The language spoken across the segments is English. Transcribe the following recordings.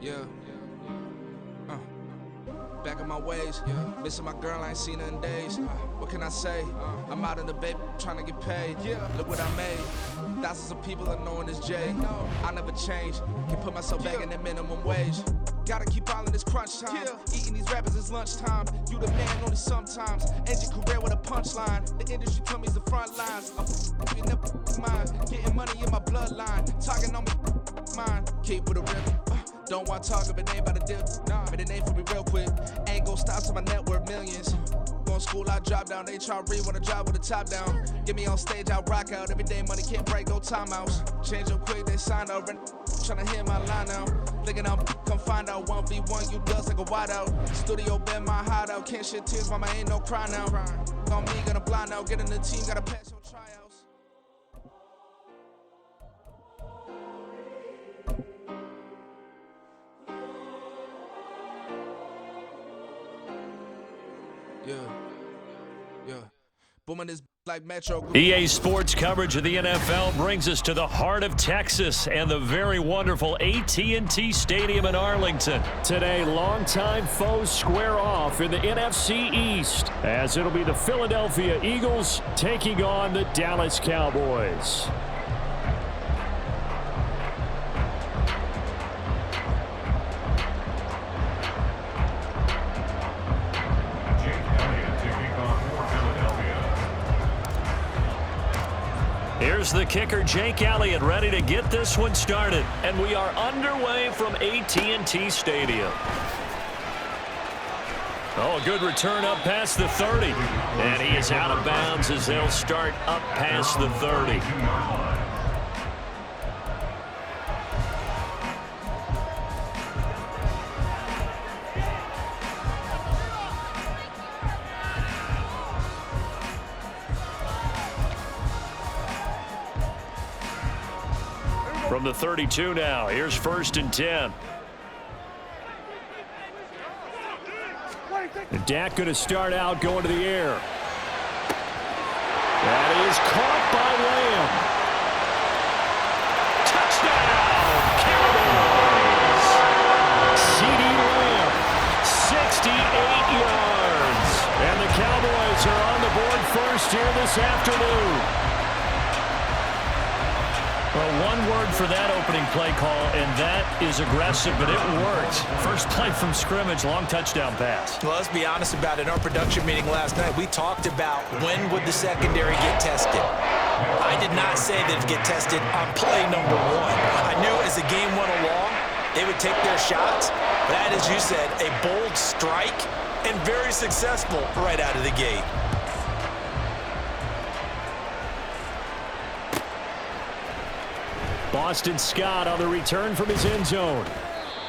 Yeah. Back in my ways, missing my girl, I ain't seen her in days. What can I say? I'm out in the baby, trying to get paid. Look what I made. Thousands of people are knowing this J. I never change. Can put myself back in the minimum wage. Gotta keep all in this crunch time. Eating these rappers is lunchtime. You the man only sometimes. End your career with a punchline. The industry told me it's the front lines. I'm in the mind. Getting money in my bloodline. Talking on my mind. Keep with a real. Don't want to talk if it ain't about the deal. But it ain't for me real quick. Ain't gon' stop till my net worth millions. Going school, I drop down. They try to read when I drop with the top down. Get me on stage, I rock out. Every day money can't break, no timeouts. Change up quick, they sign up. Tryna hear my line out. Thinking I'm come find out 1v1, you dust like a wideout. Studio been my hideout. Can't shed tears, mama ain't no cry now. On me, gonna blind out. Get in the team, gotta pass your tryouts. Yeah. Booming this like Metro. EA Sports coverage of the NFL brings us to the heart of Texas and the very wonderful AT&T Stadium in Arlington. Today, longtime foes square off in the NFC East, as it'll be the Philadelphia Eagles taking on the Dallas Cowboys. Here's the kicker, Jake Elliott, ready to get this one started. And we are underway from AT&T Stadium. Oh, a good return up past the 30. And he is out of bounds as they'll start up past the 30. From the 32 now, here's 1st and 10. And Dak going to start out going to the air. That is caught by Lamb. Touchdown, Cowboys! CeeDee Lamb, 68 yards. And the Cowboys are on the board first here this afternoon. Well, one word for that opening play call, and that is aggressive, but it worked. First play from scrimmage, long touchdown pass. Well, let's be honest about it. In our production meeting last night, we talked about when would the secondary get tested. I did not say that it would get tested on play number 1. I knew as the game went along, they would take their shots. That, as you said, a bold strike and very successful right out of the gate. Boston Scott on the return from his end zone.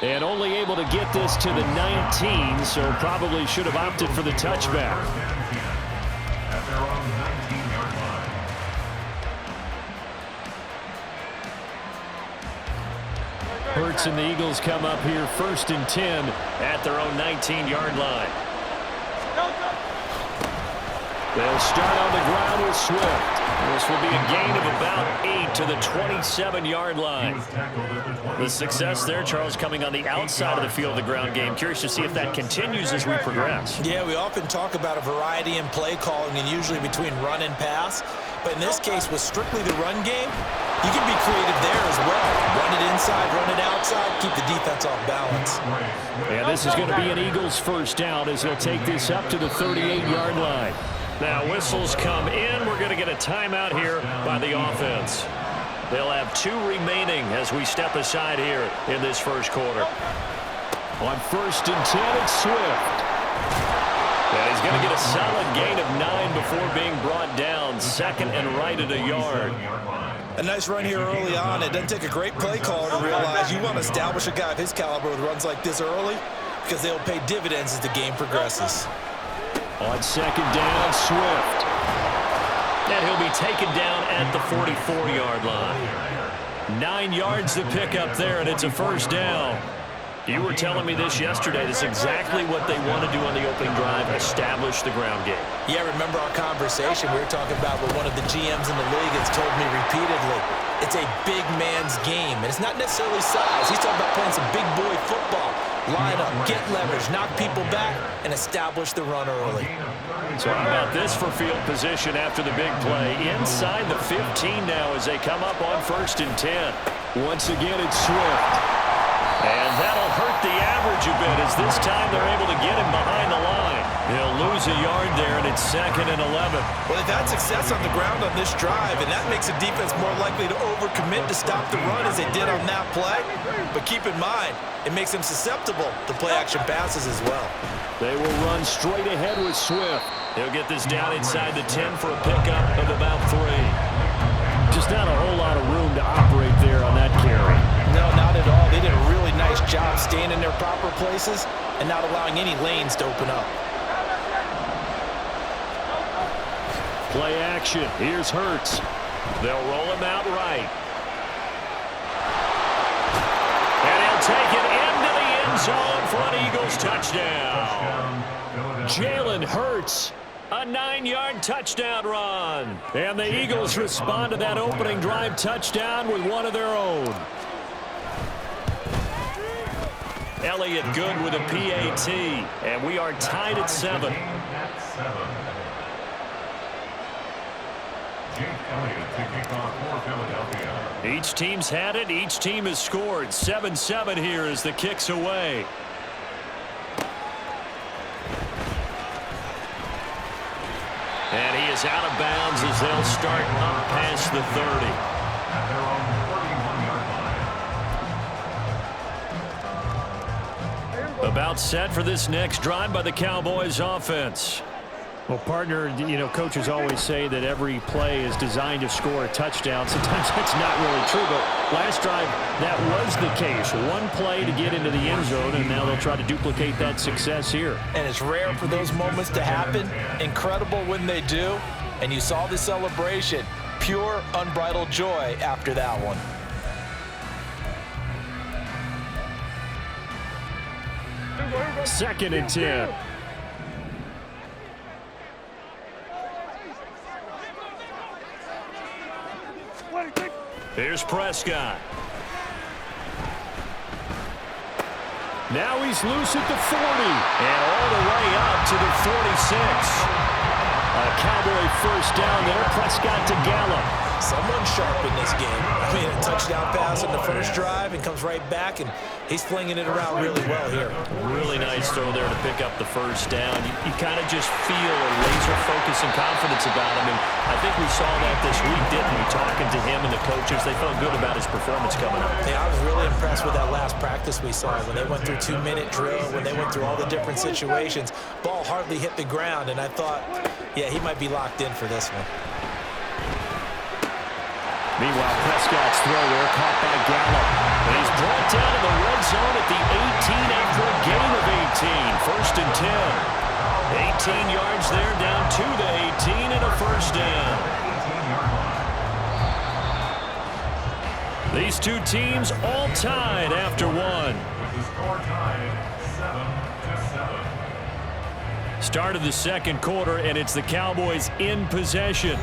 And only able to get this to the 19, so probably should have opted for the touchback. Hurts and the Eagles come up here 1st and 10 at their own 19-yard line. They'll start on the ground with Swift. This will be a gain of about 8 to the 27-yard line. The success there, Charles, coming on the outside of the field of the ground game. Curious to see if that continues as we progress. Yeah, we often talk about a variety in play calling and usually between run and pass. But in this case, with strictly the run game, you can be creative there as well. Run it inside, run it outside, keep the defense off balance. And this is going to be an Eagles first down as they'll take this up to the 38-yard line. Now, whistles come in. We're going to get a timeout here by the offense. They'll have 2 remaining as we step aside here in this first quarter. On 1st and 10, it's Swift. And he's going to get a solid gain of 9 before being brought down. 2nd and right at a yard. A nice run here early on. It doesn't take a great play caller to realize you want to establish a guy of his caliber with runs like this early because they'll pay dividends as the game progresses. On 2nd down, Swift. And he'll be taken down at the 44-yard line. 9 yards to pick up there, and it's a first down. You were telling me this yesterday. That's exactly what they want to do on the opening drive, establish the ground game. Yeah, remember our conversation. We were talking about what one of the GMs in the league has told me repeatedly. it's a big man's game. And it's not necessarily size. He's talking about playing some big boy football. Line up, get leverage, knock people back, and establish the run early. So how about this for field position after the big play? Inside the 15 now as they come up on 1st and 10. Once again, it's Swift. And that'll hurt the average a bit as this time they're able to get him behind the line. He'll lose a yard there, and it's 2nd and 11. Well, they've had success on the ground on this drive, and that makes the defense more likely to overcommit to stop the run as they did on that play. But keep in mind, it makes them susceptible to play-action passes as well. They will run straight ahead with Swift. He'll get this down inside the 10 for a pickup of about 3. Just not a whole lot of room to operate there on that carry. No, not at all. They did a really nice job staying in their proper places and not allowing any lanes to open up. Play action. Here's Hurts. They'll roll him out right. And he'll take it into the end zone for an Eagles touchdown. Jalen Hurts. A 9-yard touchdown run. And the Eagles respond to that opening drive touchdown with one of their own. Elliott good with a PAT. And we are tied at 7. Each team's had it. Each team has scored. 7-7 here as the kick's away. And he is out of bounds as they'll start up past the 30. About set for this next drive by the Cowboys offense. Well, partner, you know, coaches always say that every play is designed to score a touchdown. Sometimes that's not really true, but last drive, that was the case. One play to get into the end zone, and now they'll try to duplicate that success here. And it's rare for those moments to happen. Incredible when they do. And you saw the celebration. Pure, unbridled joy after that one. Second and 10. Here's Prescott. Now he's loose at the 40. And all the way up to the 46. A Cowboy first down there. Prescott to Gallup. Someone sharp in this game. I mean, a touchdown pass in the first drive and comes right back, and he's flinging it around really well here. Really nice throw there to pick up the first down. You kind of just feel a laser focus and confidence about him, and I think we saw that this week, didn't we? Talking to him and the coaches, they felt good about his performance coming up. Yeah, I was really impressed with that last practice we saw when they went through 2-minute drill, when they went through all the different situations. Ball hardly hit the ground, and I thought, yeah, he might be locked in for this one. Meanwhile, Prescott's throw there caught by Gallup. And he's brought down in the red zone at the 18 after a gain of 18. 1st and 10. 18 yards there, down to the 18 and a first down. These two teams all tied after one. Start of the second quarter, and it's the Cowboys in possession,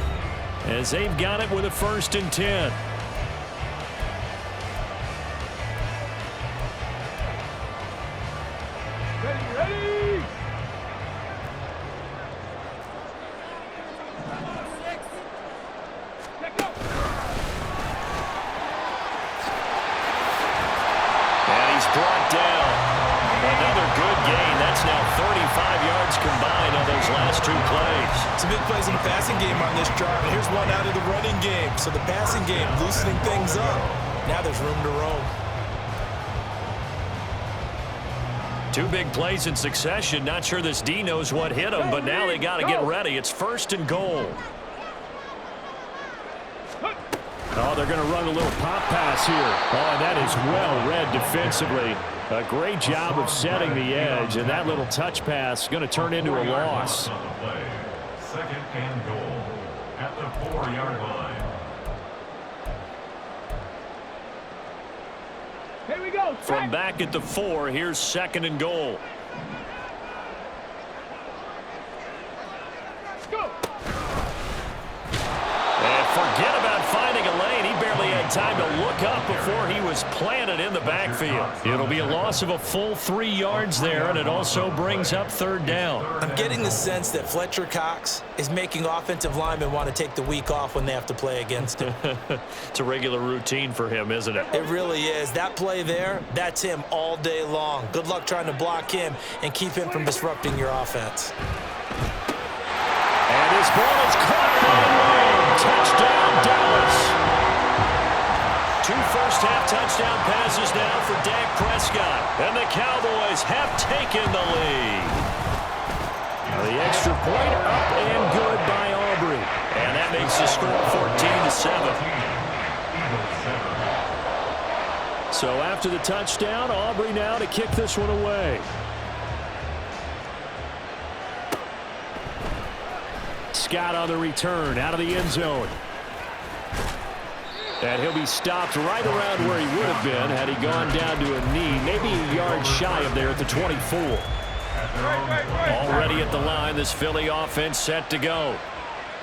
as they've got it with a 1st and 10. Ready! And he's brought down. Another good gain. That's now 35 yards combined on those last two plays. Some big plays in the passing game on this drive. And here's one out of the running game. So the passing game loosening things up. Now there's room to roam. Two big plays in succession. Not sure this D knows what hit him, but now they got to get ready. It's 1st and goal. Oh, they're going to run a little pop pass here. Oh, and that is well read defensively. A great job of setting the edge, and that little touch pass is going to turn into a loss. 2nd and goal at the 4-yard line. Here we go. From back at the 4, here's 2nd and goal. Go. And forget about finding a lane. He barely had time to look up before he was planted in the backfield. It'll be a loss of a full 3 yards there, and it also brings up third down. I'm getting the sense that Fletcher Cox is making offensive linemen want to take the week off when they have to play against him. It's a regular routine for him, isn't it? It really is. That play there, that's him all day long. Good luck trying to block him and keep him from disrupting your offense. And his ball is caught by Wayne. Touchdown, Dallas. 2 first-half touchdown passes now for Dak Prescott. And the Cowboys have taken the lead. Now the extra point up and good by Aubrey. And that makes the score 14-7. So after the touchdown, Aubrey now to kick this one away. Scott on the return, out of the end zone. And he'll be stopped right around where he would have been had he gone down to a knee, maybe a yard shy of there at the 24. Already at the line, this Philly offense set to go.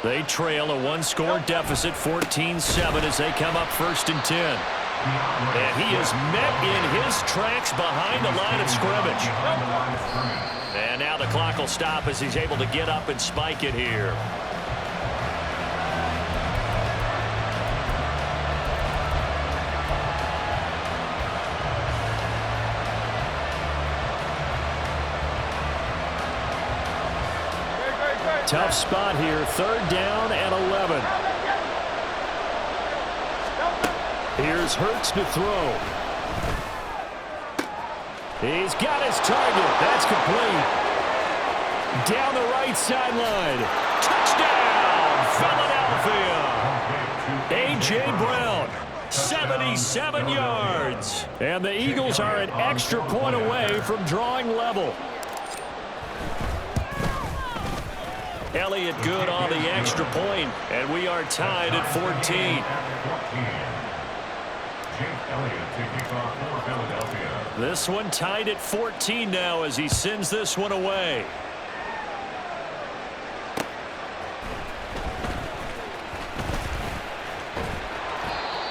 They trail a 1-score deficit, 14-7, as they come up 1st and 10. And he is met in his tracks behind the line of scrimmage. And now the clock will stop as he's able to get up and spike it here. Tough spot here, 3rd down and 11. Here's Hurts to throw. He's got his target. That's complete. Down the right sideline. Touchdown, Philadelphia. A.J. Brown, 77 yards. And the Eagles are an extra point away from drawing level. Elliott good on the extra point, and we are tied at 14. This one tied at 14 now as he sends this one away.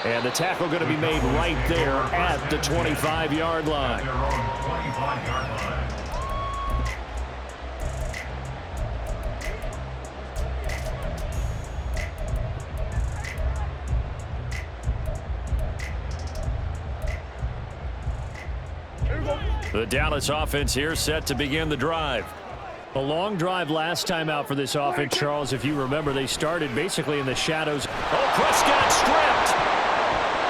And the tackle going to be made right there at the 25-yard line. The Dallas offense here set to begin the drive. A long drive last time out for this offense, Charles. If you remember, they started basically in the shadows. Oh, Prescott stripped.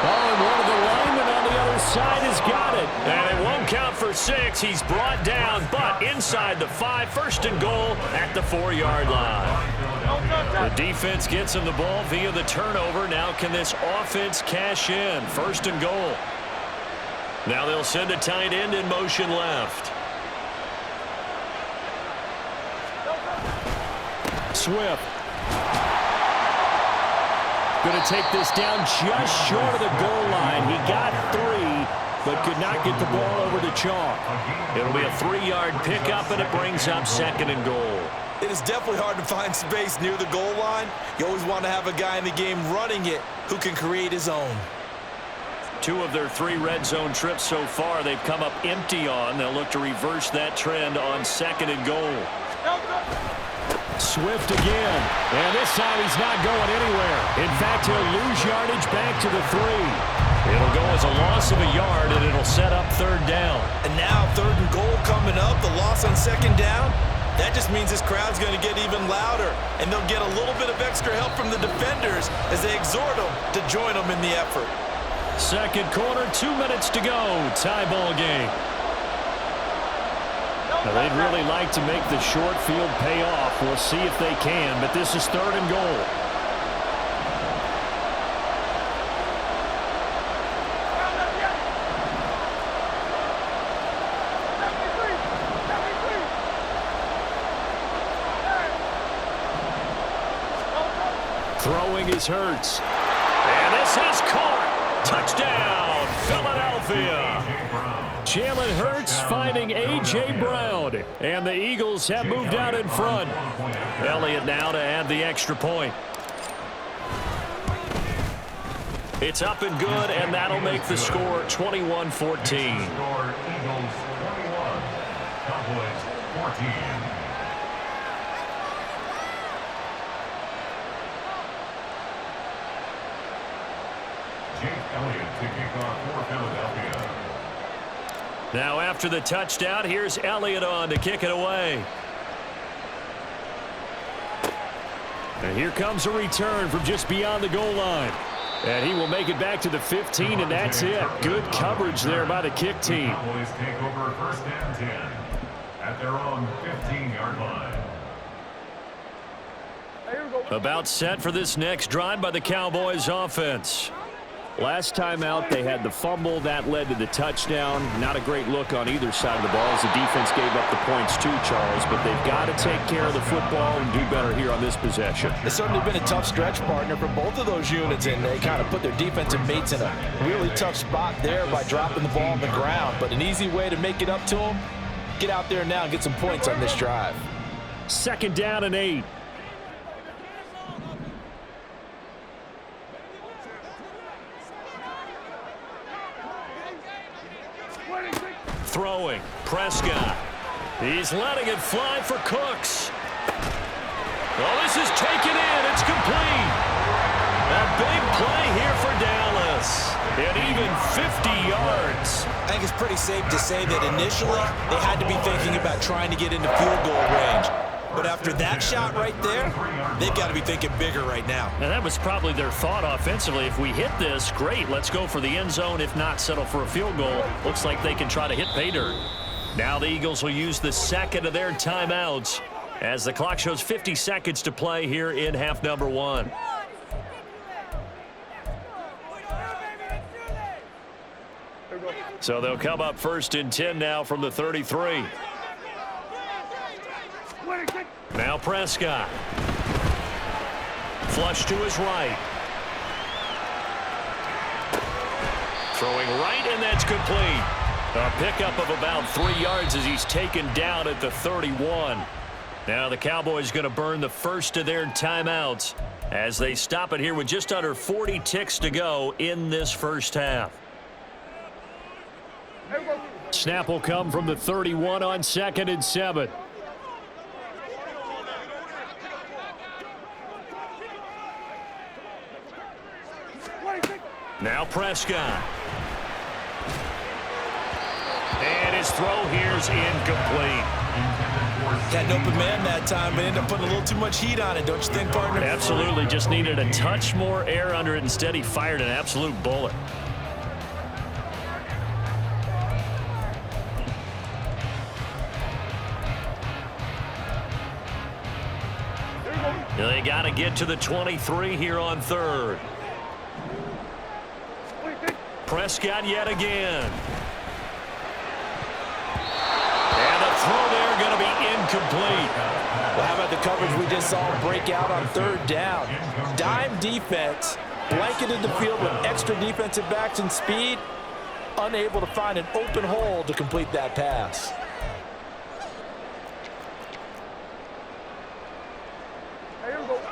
Oh, and one of the linemen on the other side has got it. And it won't count for 6. He's brought down, but inside the 5. 1st and goal at the 4-yard line. The defense gets him the ball via the turnover. Now can this offense cash in? 1st and goal. Now they'll send a tight end in motion left. Swift. Going to take this down just short of the goal line. He got 3, but could not get the ball over the chalk. It'll be a 3-yard pickup, and it brings up 2nd and goal. It is definitely hard to find space near the goal line. You always want to have a guy in the game running it who can create his own. 2 of their 3 red zone trips so far they've come up empty on. They'll look to reverse that trend on 2nd and goal. Swift again. And this time he's not going anywhere. In fact, he'll lose yardage back to the 3. It'll go as a loss of a yard, and it'll set up 3rd down. And now 3rd and goal coming up. The loss on 2nd down. That just means this crowd's going to get even louder. And they'll get a little bit of extra help from the defenders as they exhort them to join them in the effort. 2nd quarter, 2 minutes to go. Tie ball game. Now they'd really like to make the short field pay off. We'll see if they can, but this is 3rd and goal. Throwing is Hurts. And this is caught. Touchdown, Philadelphia. Jalen Hurts finding A.J. Brown. And the Eagles have moved out in front. Elliott now to add the extra point. It's up and good, and that'll make the score 21-14. Score Eagles 21, Cowboys 14. Jake Elliott to kick off for Philadelphia. Now after the touchdown, here's Elliott on to kick it away. And here comes a return from just beyond the goal line. And he will make it back to the 15, and that's it. Good coverage there by the kick team. Cowboys take over 1st and 10 at their own 15-yard line. About set for this next drive by the Cowboys offense. Last time out, they had the fumble. That led to the touchdown. Not a great look on either side of the ball as the defense gave up the points too, Charles. But they've got to take care of the football and do better here on this possession. It's certainly been a tough stretch, partner, for both of those units, and they kind of put their defensive mates in a really tough spot there by dropping the ball on the ground. But an easy way to make it up to them, get out there now and get some points on this drive. 2nd down and 8. Throwing, Prescott. He's letting it fly for Cooks. Oh, this is taken in. It's complete. A big play here for Dallas. And even 50 yards. I think it's pretty safe to say that initially they had to be thinking about trying to get into field goal range. But after that shot right there, they've got to be thinking bigger right now. And that was probably their thought offensively. If we hit this, great. Let's go for the end zone. If not, settle for a field goal. Looks like they can try to hit pay dirt. Now the Eagles will use the second of their timeouts as the clock shows 50 seconds to play here in half number 1. So they'll come up 1st and 10 now from the 33. Now Prescott. Flush to his right. Throwing right, and that's complete. A pickup of about 3 yards as he's taken down at the 31. Now the Cowboys going to burn the first of their timeouts as they stop it here with just under 40 ticks to go in this first half. Snap will come from the 31 on 2nd and 7. Now Prescott. And his throw here's incomplete. Had an open man that time, but ended up putting a little too much heat on it, don't you think, partner? Absolutely. Just needed a touch more air under it. Instead, he fired an absolute bullet. They got to get to the 23 here on 3rd. Prescott yet again. And the throw there going to be incomplete. Well, how about the coverage we just saw break out on 3rd down? Dime defense, blanketed the field with extra defensive backs and speed, unable to find an open hole to complete that pass.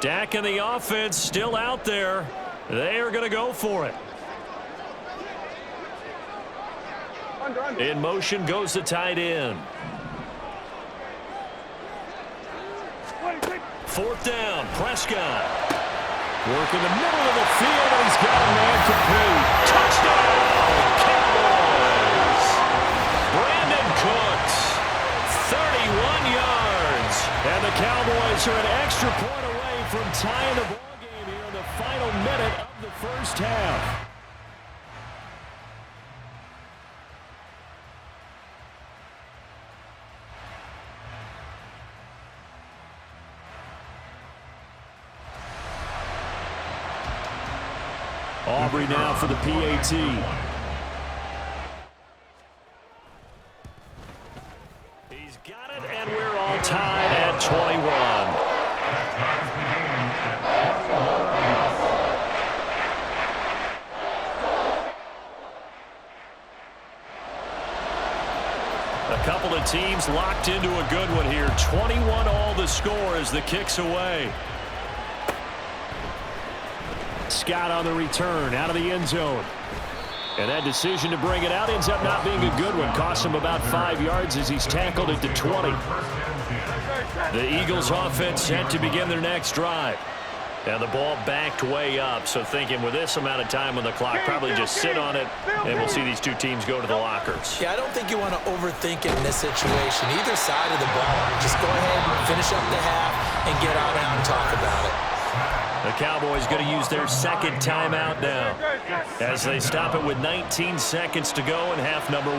Dak and the offense still out there. They are going to go for it. In motion goes the tight end. 4th down, Prescott. Work in the middle of the field, and he's got a man complete. Touchdown, Cowboys. Brandon Cooks, 31 yards. And the Cowboys are an extra point away from tying the ball game here in the final minute of the first half. Aubrey now for the PAT. He's got it, and we're all tied at 21. A couple of teams locked into a good one here. 21 all the score as the kick's away. Scott on the return out of the end zone. And that decision to bring it out ends up not being a good one. Costs him about 5 yards as he's tackled it to 20. The Eagles offense set to begin their next drive. And the ball backed way up, so thinking with this amount of time on the clock, probably just sit on it, and we'll see these two teams go to the lockers. Yeah, I don't think you want to overthink it in this situation. Either side of the ball, just go ahead and finish up the half and get on out and talk about it. The Cowboys going to use their second timeout now as they stop it with 19 seconds to go in half number 1.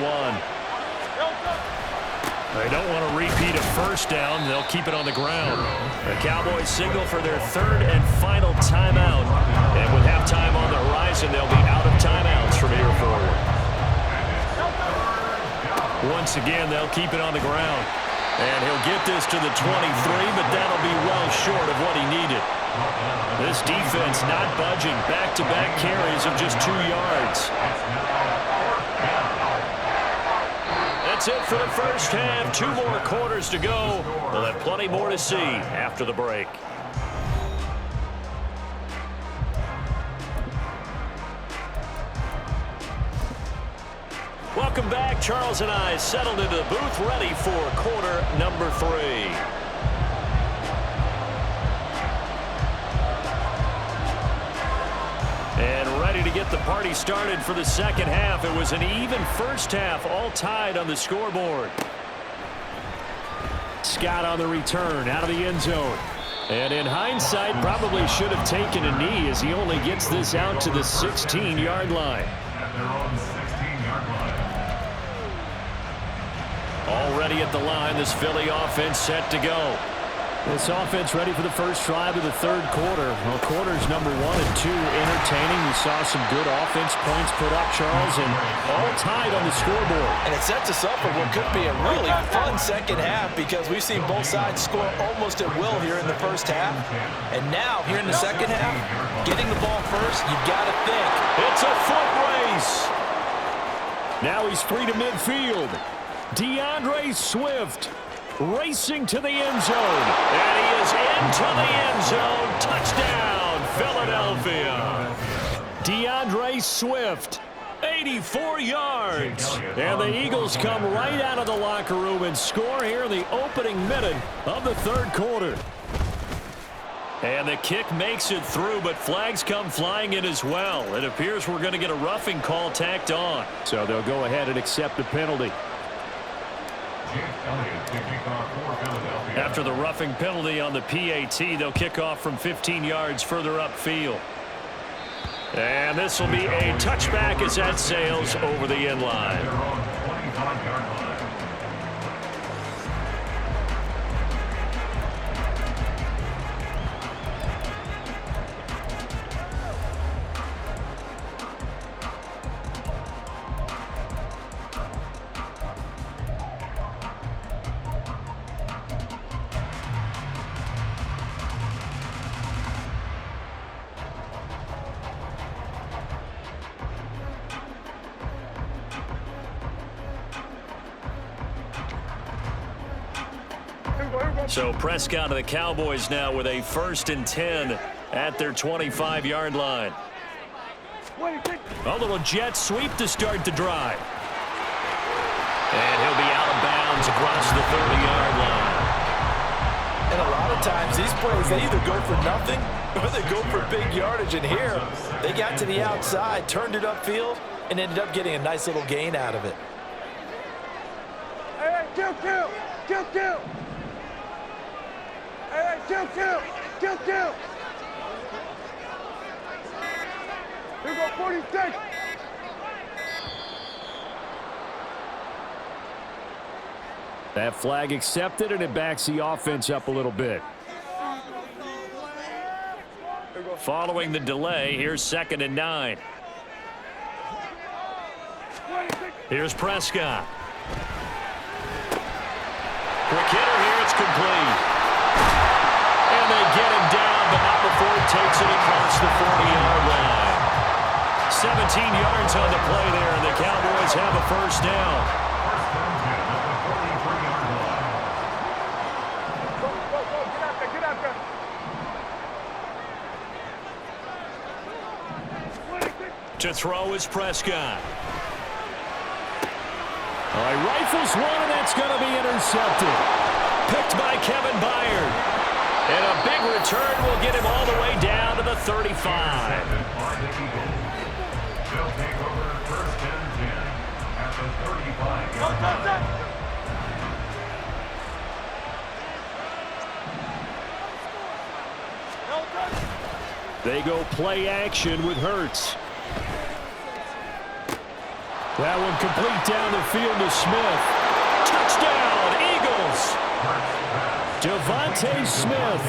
They don't want to repeat a first down. They'll keep it on the ground. The Cowboys signal for their third and final timeout. And with halftime on the horizon, they'll be out of timeouts from here forward. Once again, they'll keep it on the ground. And he'll get this to the 23, but that'll be well short of what he needed. This defense not budging. Back-to-back carries of just 2 yards. That's it for the first half. 2 more quarters to go. We'll have plenty more to see after the break. Welcome back. Charles and I settled into the booth, ready for quarter number 3. And ready to get the party started for the second half. It was an even first half, all tied on the scoreboard. Scott on the return, out of the end zone. And in hindsight, probably should have taken a knee as he only gets this out to the 16-yard line. Already at the line, this Philly offense set to go. This offense ready for the first drive of the third quarter. Well, quarters number 1 and 2 entertaining. We saw some good offense points put up, Charles, and all tied on the scoreboard. And it sets us up for what could be a really fun second half because we've seen both sides score almost at will here in the first half. And now, here in the second half, getting the ball first, you've got to think. It's a foot race. Now he's free to midfield. DeAndre Swift racing to the end zone. And he is into the end zone. Touchdown, Philadelphia. DeAndre Swift, 84 yards. And the Eagles come right out of the locker room and score here in the opening minute of the third quarter. And the kick makes it through, but flags come flying in as well. It appears we're going to get a roughing call tacked on. So they'll go ahead and accept the penalty. After the roughing penalty on the PAT, they'll kick off from 15 yards further upfield. And this will be a touchback as that sails over the end line. So Prescott of the Cowboys now with a 1st and 10 at their 25-yard line. A little jet sweep to start the drive. And he'll be out of bounds across the 30-yard line. And a lot of times these plays, they either go for nothing or they go for big yardage. And here, they got to the outside, turned it upfield, and ended up getting a nice little gain out of it. Hey, kill. Hey, kill. Here we go, 46. That flag accepted, and it backs the offense up a little bit. Following the delay, here's 2nd and 9. Here's Prescott. Quick hitter here, it's complete. And they get him down, but not before he takes it across the 40-yard line. 17 yards on the play there, and the Cowboys have a first down. Get out there. To throw is Prescott. All right, rifles one, and that's going to be intercepted. Picked by Kevin Byard. And a big return will get him all the way down to the 35. They'll take over first and 10 at the 35-yard line. They go play action with Hurts. That one complete down the field to Smith. Touchdown, Eagles! Devontae Smith,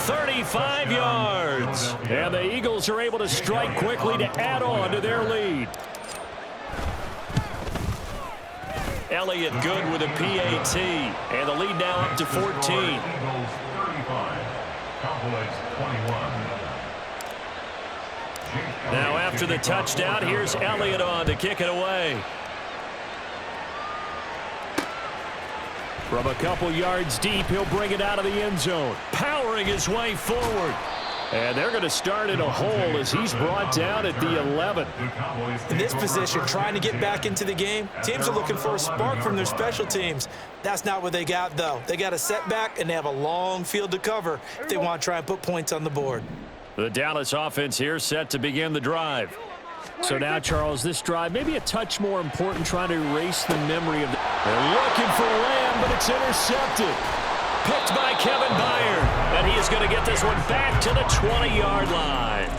35 yards. And the Eagles are able to strike quickly to add on to their lead. Elliott good with a PAT. And the lead now up to 14. Eagles 35, Cowboys 21. Now after the touchdown, here's Elliott on to kick it away. From a couple yards deep, he'll bring it out of the end zone. Powering his way forward. And they're going to start in a hole as he's brought down at the 11. In this position, trying to get back into the game, teams are looking for a spark from their special teams. That's not what they got, though. They got a setback, and they have a long field to cover if they want to try and put points on the board. The Dallas offense here set to begin the drive. So now, Charles, this drive maybe a touch more important, trying to erase the memory of the... They're looking for Lamb, but it's intercepted. Picked by Kevin Byard. And he is going to get this one back to the 20-yard line.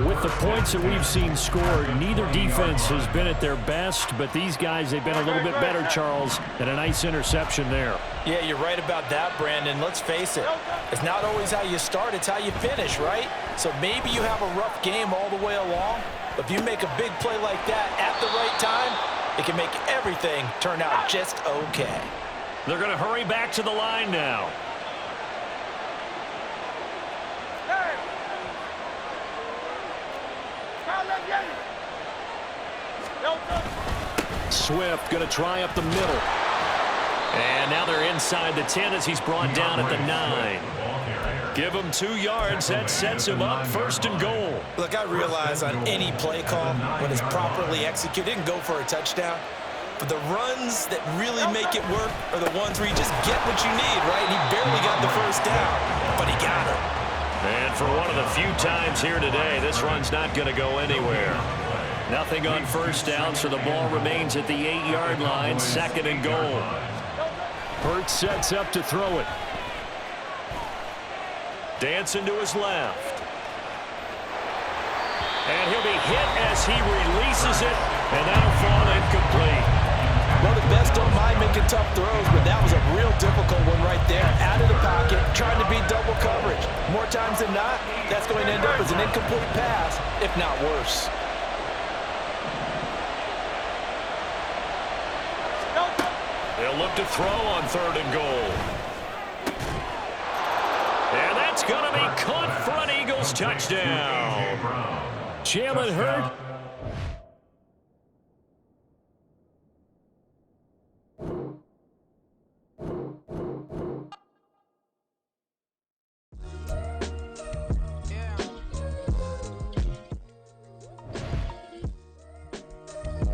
With the points that we've seen scored, neither defense has been at their best, but these guys, they've been a little bit better, Charles, and a nice interception there. Yeah, you're right about that, Brandon. Let's face it. It's not always how you start, it's how you finish, right? So maybe you have a rough game all the way along, but if you make a big play like that at the right time, it can make everything turn out just okay. They're going to hurry back to the line now. Swift going to try up the middle. And now they're inside the 10 as he's brought down at the 9. Give him 2 yards. That sets him up first and goal. Look, I realize on any play call, when it's properly executed, it can go for a touchdown. But the runs that really make it work are the ones where you just get what you need, right? He barely got the first down, but he got it. And for one of the few times here today, this run's not going to go anywhere. Nothing on first down, so the ball remains at the 8-yard line, second and goal. Hurts sets up to throw it. Dancing to his left. And he'll be hit as he releases it, and that'll fall incomplete. Well, the best don't mind making tough throws, but that was a real difficult one right there. Out of the pocket, trying to beat double coverage. More times than not, that's going to end up as an incomplete pass, if not worse. They'll look to throw on third and goal. And that's going to be caught for an Eagles touchdown. Jalen Hurts